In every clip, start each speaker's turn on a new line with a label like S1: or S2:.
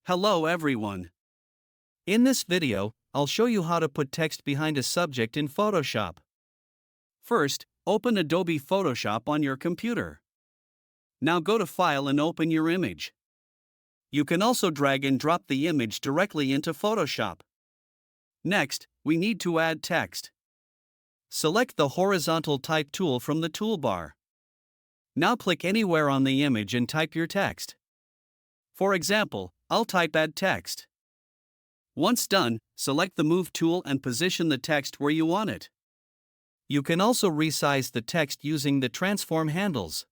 S1: Hello everyone. In this video, I'll show you how to put text behind a subject in Photoshop. First, open Adobe Photoshop on your computer. Now go to File and open your image. You can also drag and drop the image directly into Photoshop. Next, we need to add text. Select the horizontal type tool from the toolbar. Now click anywhere on the image and type your text. For example, I'll type add text. Once done, select the Move tool and position the text where you want it. You can also resize the text using the transform handles.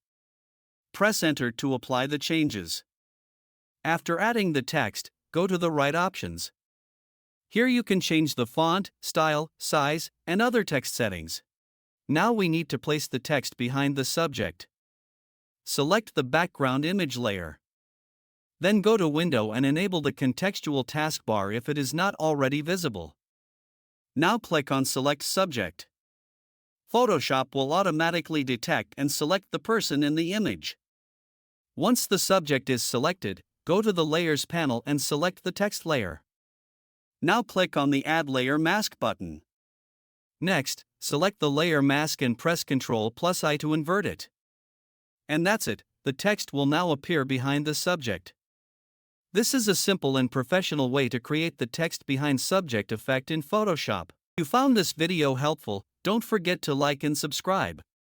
S1: Press Enter to apply the changes. After adding the text, go to the right options. Here you can change the font, style, size, and other text settings. Now we need to place the text behind the subject. Select the background image layer. Then go to Window and enable the contextual taskbar if it is not already visible. Now click on Select Subject. Photoshop will automatically detect and select the person in the image. Once the subject is selected, go to the Layers panel and select the text layer. Now click on the Add Layer Mask button. Next, select the layer mask and press Ctrl+I to invert it. And that's it, the text will now appear behind the subject. This is a simple and professional way to create the text behind subject effect in Photoshop. If you found this video helpful, don't forget to like and subscribe.